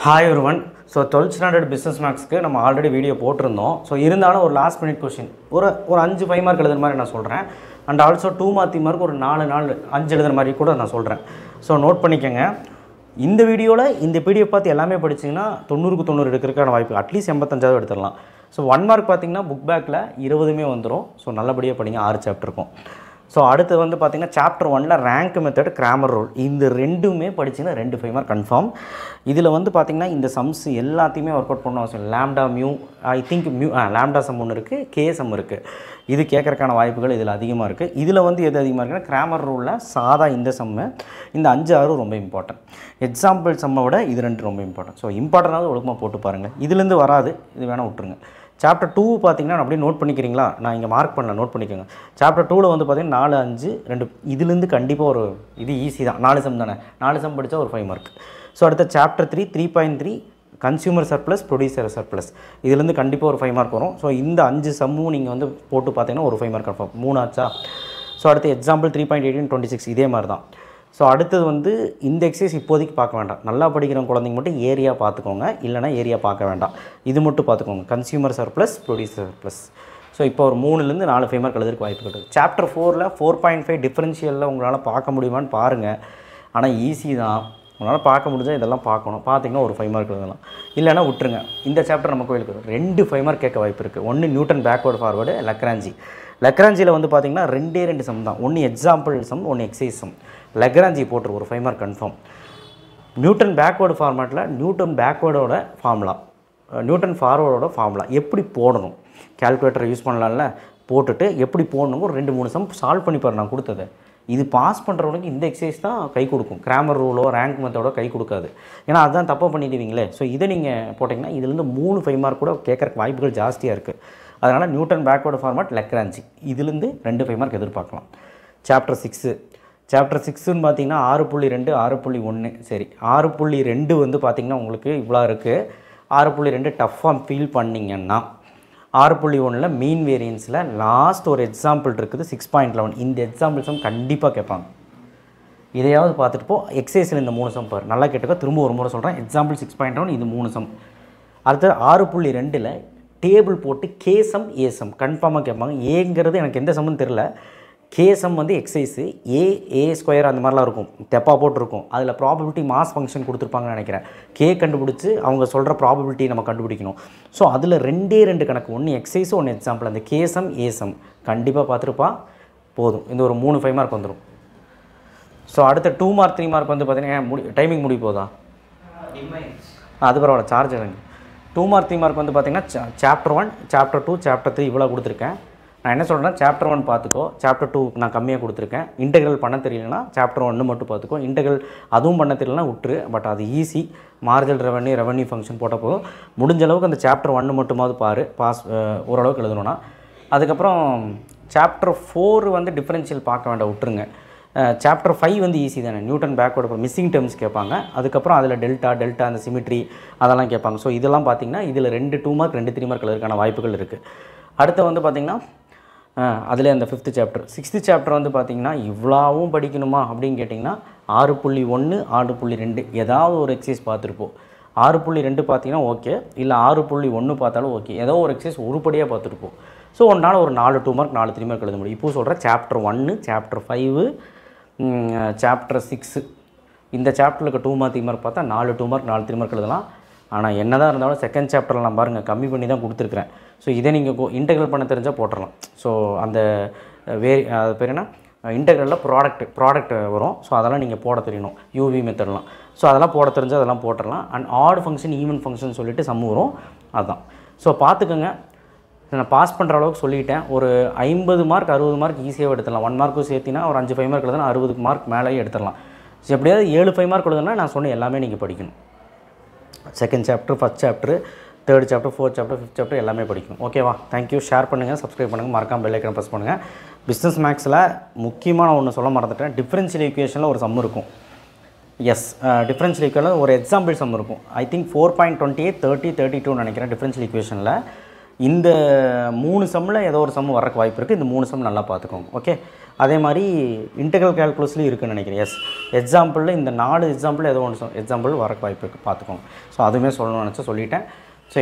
Hi everyone. So 12th standard business maths க்கு நம்ம already video போட்டுருந்தோம். So இருந்தாலும் ஒரு லாஸ்ட் மினிட் கொஸ்டின் ஒரு 5 மார்க் எழுதுற மாதிரி நான் சொல்கிறேன். அண்ட் ஆல்சோ 2 மார்க் ஒரு 5 எழுதுற மாதிரி கூட நான் சொல்கிறேன். ஸோ நோட் பண்ணிக்கோங்க. இந்த வீடியோவில் இந்த பிடிஎஃப் பார்த்து எல்லாமே படிச்சிங்கன்னா 90க்கு 90 எடுக்கிறதுக்கான வாய்ப்பு அட்லீஸ்ட் 85 எடுத்துடலாம். ஸோ 1 மார்க் பார்த்தீங்கன்னா புக் பேக்கில் 20 வந்துடும். ஸோ நல்லபடியாக படிங்க. 6 சாப்டர் இருக்கும். ஸோ அடுத்து வந்து பார்த்திங்கன்னா சாப்டர் 1ல் ரேங்க் மெத்தட் கிராமர் ரூல் இந்த ரெண்டுமே படிச்சிங்கன்னா 2 5 மார்க் கன்ஃபார்ம். இதில் வந்து பார்த்திங்கன்னா இந்த சம்ஸ் எல்லாத்தையுமே ஒர்க் அவுட் பண்ண அவசியம். Lambda mu I think lambda sum ஒன்று இருக்குது, கே சம் இருக்குது. இது கேட்குறக்கான வாய்ப்புகள் இதில் அதிகமாக இருக்குது. இதில் வந்து எது அதிகமாக இருக்குன்னா கிராமர் ரூலில் சாதா இந்த சம்மு இந்த 5 6 ரொம்ப இம்பார்ட்டன்ட். எக்ஸாம்பிள் சம்மை விட இது 2 ரொம்ப இம்பார்ட்டன்ட். ஸோ இம்பார்ட்டனாவது ஒழுக்கமாக போட்டு பாருங்கள். இதுலேருந்து வராது, இது வேணால் விட்டுருங்க. சாப்டர் 2 பார்த்தீங்கன்னா அப்படியே நோட் பண்ணிக்கிறீங்களா? நான் இங்கே மார்க் பண்ணல, நோட் பண்ணிக்கோங்க. சாப்டர் 2ல் வந்து பார்த்தீங்கன்னா 4 5 2 இதுலேருந்து கண்டிப்பாக ஒரு இது ஈஸி தான். 4 சம் தானே, 4 சம் படித்தா ஒரு 5 மார்க். ஸோ அடுத்த chapter 3 3.3 consumer surplus producer surplus இதுலேருந்து கண்டிப்பாக ஒரு 5 மார்க் வரும். ஸோ இந்த 5 சம்மும் நீங்கள் வந்து போட்டு பார்த்தீங்கன்னா ஒரு 5 மார்க் கன்ஃபார்ம். 3 ஆச்சா? ஸோ அடுத்து எக்ஸாம்பிள் 3.18 26 இதே மாதிரி தான். ஸோ அடுத்தது வந்து இந்த எக்ஸசைஸ் இப்போதைக்கு பார்க்க வேண்டாம். நல்லா படிக்கிற குழந்தைங்க மட்டும் ஏரியா பார்த்துக்கோங்க, இல்லைனா ஏரியா பார்க்க வேண்டாம். இது மட்டும் பார்த்துக்கோங்க, consumer surplus producer surplus. So இப்போ ஒரு 3லேருந்து 4 5 மார்க் எழுதுறதுக்கு வாய்ப்பு இருக்குது. சாப்டர் 4ல் 4.5 டிஃபரன்ஷியலில் உங்களால் பார்க்க முடியுமான்னு பாருங்கள். ஆனால் ஈஸி தான், உங்களால் பார்க்க முடிஞ்சால் இதெல்லாம் பார்க்கணும். பார்த்தீங்கன்னா ஒரு 5 மார்க் எழுதலாம், இல்லைனா விட்டுருங்க. இந்த சாப்டர் நம்ம கோயிலுக்கு 2 5 மார்க் கேட்க வாய்ப்பு இருக்குது. ஒன்று நியூட்டன் பேக்வேர்டு ஃபார்வேர்டு லக்ராஞ்சியில் வந்து பார்த்திங்கன்னா 2 சம் தான். ஒன்று எக்ஸாம்பிள் சம், ஒன்று எக்ஸசைஸ் சம். லக்ராஞ்சி போட்டுரு ஒரு 5 மார்க் கன்ஃபார்ம். நியூட்டன் பேக்வேர்டு ஃபார்மேட்டில் நியூட்டன் பேக்வேர்டோட ஃபார்முலா, நியூட்டன் ஃபார்வேர்டோட ஃபார்முலா எப்படி போடணும் கால்குலேட்டரை யூஸ் பண்ணலாம்ல, போட்டுட்டு எப்படி போடணும் ஒரு 2 3 சம் சால்வ் பண்ணி பாரு. நான் கொடுத்தது இது பாஸ் பண்ணுறவனுக்கு இந்த எக்ஸசைஸ் தான் கை கொடுக்கும். கிராமர் ரூலோ ரேங்க் மெத்தடோ கை கொடுக்காது. ஏன்னா அதுதான் தப்பாக பண்ணிடுவீங்களே. ஸோ இதை நீங்கள் போட்டிங்கன்னா இதுலேருந்து 3 5 மார்க் கூட கேட்குறக்கு வாய்ப்புகள் ஜாஸ்தியாக இருக்குது. அதனால் நியூட்டன் பேக்வேர்டு ஃபார்மேட் லக்ராஞ்சி இதுலேருந்து 2 5 மார்க் எதிர்பார்க்கலாம். சாப்டர் 6ன்னு பார்த்தீங்கன்னா 6.2 6.1 சரி 6.2 வந்து பார்த்திங்கன்னா உங்களுக்கு இவ்வளோ இருக்குது. 6.2 டஃப்பாக ஃபீல் பண்ணிங்கன்னா 6.1ல் மீன் வேரியன்ஸில் லாஸ்ட் ஒரு எக்ஸாம்பிள் இருக்குது 6.11. இந்த எக்ஸாம்பிள்ஸும் கண்டிப்பாக கேட்பாங்க. இதையாவது பார்த்துட்டு போ. எக்ஸசைஸில் இந்த 3 சம் பாரு, நல்லா கேட்டுக்கோ. திரும்ப ஒரு முறை சொல்கிறேன். எக்ஸாம்பிள் 6.1 இது 3 சம். அடுத்து 6.2ல் டேபிள் போட்டு கேசம் ஏசம் கன்ஃபார்மாக கேட்பாங்க. ஏங்கிறது எனக்கு எந்த சம்னு தெரில. கேசம் வந்து எக்ஸசைஸு ஏ ஸ்கொயர் அந்த மாதிரிலாம் இருக்கும், தெப்பா போட்டிருக்கும். அதில் ப்ராபபிலிட்டி மாஸ் ஃபங்க்ஷன் கொடுத்துருப்பாங்கன்னு நினைக்கிறேன். கே கண்டுபிடிச்சி அவங்க சொல்கிற ப்ராபபிலிட்டி நம்ம கண்டுபிடிக்கணும். ஸோ அதில் 2 கணக்கு, ஒன்று எக்ஸசைஸு ஒன்று எக்ஸாம்பிள். அந்த கேசம் ஏசம் கண்டிப்பாக பார்த்துருப்பா. போதும், இந்த ஒரு 3 5 மார்க் வந்துடும். ஸோ அடுத்த 2 மார்க் 3 மார்க் வந்து பார்த்தீங்கன்னா டைமிங் முடி போதா? அது பரவாயில்ல, சார்ஜ் இறங்கு. 2 மார்க் 3 மார்க் வந்து பார்த்திங்கன்னா சாப்டர் 1 சாப்டர் 2 சாப்டர் 3 இவ்வளோ கொடுத்துருக்கேன். நான் என்ன சொல்கிறேன்னா சாப்டர் 1 பார்த்துக்கோ, சாப்டர் 2 நான் கம்மியாக கொடுத்துருக்கேன். இன்டெக்ரல் பண்ண தெரியலனா சாப்டர் 1 மட்டும் பார்த்துக்கோ. இன்டெக்ரல் அதுவும் பண்ண தெரியலனா விட்டுரு. பட் அது ஈஸி. மார்ஜினல் ரெவன்யூ ஃபங்க்ஷன் போட்ட போதும். முடிஞ்ச அளவுக்கு அந்த சாப்டர் 1 மட்டுமாவது பாரு, பாஸ் ஓரளவுக்கு எழுதணும்னா. அதுக்கப்புறம் சாப்டர் 4 வந்து டிஃபரன்ஷியல் பார்க்க வேண்டாம், விட்டுருங்க. சாப்டர் 5 வந்து ஈஸி தானே. நியூட்டன் பேக்வேர்டு மிஸ்ஸிங் டேர்ம்ஸ் கேட்பாங்க. அதுக்கப்புறம் அதில் டெல்டா அந்த சிமிட்ரி அதெல்லாம் கேட்பாங்க. ஸோ இதெல்லாம் பார்த்திங்கன்னா இதில் 2 மார்க் 2 3 மார்க் எழுதுறதுக்கான வாய்ப்புகள் இருக்குது. அடுத்து வந்து பார்த்திங்கன்னா அதில் அந்த 5th சாப்டர் 6th சாப்டர் வந்து பார்த்திங்கன்னா இவ்வளோவும் படிக்கணுமா அப்படின்னு கேட்டிங்கன்னா 6.1 6.2 ஏதாவது ஒரு எக்ஸசைஸ் பார்த்துருப்போம். 6.2 பார்த்தீங்கன்னா ஓகே, இல்லை 6.1 பார்த்தாலும் ஓகே. ஏதோ ஒரு எக்ஸசைஸ் உருப்படியாக பார்த்துருப்போம். ஸோ ஒன்றால் ஒரு 4 2 மார்க் 4 3 மார்க் எழுத முடியும். இப்போ சொல்கிறேன் சாப்டர் 1 சாப்டர் 5 சாப்டர் 6 இந்த சாப்டருக்கு 2 மார்க் 3 மார்க் பார்த்தா 4 2 மார்க் 4 3 மார்க் எழுதலாம். ஆனால் என்ன தான் இருந்தாலும் செகண்ட் சாப்டரில் நான் பாருங்கள் கம்மி பண்ணி தான் கொடுத்துருக்குறேன். ஸோ இதை நீங்கள் இன்டெக்ரல் பண்ண தெரிஞ்சால் போட்டுடலாம். ஸோ அந்த அது பேர் என்ன இன்டெக்ரலில் ப்ராடக்ட் வரும். ஸோ அதெல்லாம் நீங்கள் போட தெரியணும், யூவி மெத்தட்லாம். ஸோ அதெல்லாம் போட தெரிஞ்சால் அதெல்லாம் போட்டுடலாம். And odd function even function சொல்லிட்டு சம் வரும், அதுதான். ஸோ பார்த்துக்கோங்க. நான் பாஸ் பண்ணுற அளவுக்கு சொல்லிட்டேன். ஒரு 50 மார்க் 60 மார்க் ஈஸியாக எடுத்துடலாம். 1 மார்க்கும் சேர்த்தினா ஒரு 5 5 மார்க் எழுதுனா 60 மார்க் மேலேயே எடுத்துடலாம். ஸோ எப்படியாவது 7 5 மார்க் எழுதுனா நான் சொன்ன எல்லாமே நீங்கள் படிக்கணும். Second chapter, first chapter, 3rd chapter, 4th chapter, 5th chapter எல்லாமே படிக்கணும். ஓகேவா? தேங்க்யூ. ஷேர் பண்ணுங்கள், சப்ஸ்கிரைப் பண்ணுங்கள், மறக்காம பெல் ஐக்கனை ப்ரெஸ் பண்ணுங்கள். பிஸ்னஸ் மேக்ஸில் முக்கியமான ஒன்று சொல்ல மறந்துட்டேன். டிஃபரன்ஷியல் ஈக்குவேஷனில் ஒரு சம் இருக்கும். டிஃபரன்ஷியல் ஈக்குவேஷனில் ஒரு எக்ஸாம்பிள் சம் இருக்கும். ஐ திங்க் 4.28 30 32 நினைக்கிறேன். டிஃபரன்ஷியல் ஈக்குவேஷனில் இந்த 3 சம்மில் ஏதோ ஒரு சம் வரக்கு வாய்ப்பு இருக்குது. இந்த 3 சம் நல்லா பார்த்துக்கோங்க. ஓகே, அதே மாதிரி இன்டெக்ரல் கேல்குலஸ்லேயும் இருக்குதுன்னு நினைக்கிறேன். எஸ், எக்ஸாம்பிளில் இந்த 4 எக்ஸாம்பிள் ஏதோ ஒன்று எக்ஸாம்பிள் வரக்கு வாய்ப்பு இருக்குது, பார்த்துக்கோங்க. ஸோ அதுவுமே சொல்லணும்னு நினச்சா சொல்லிட்டேன். ஸோ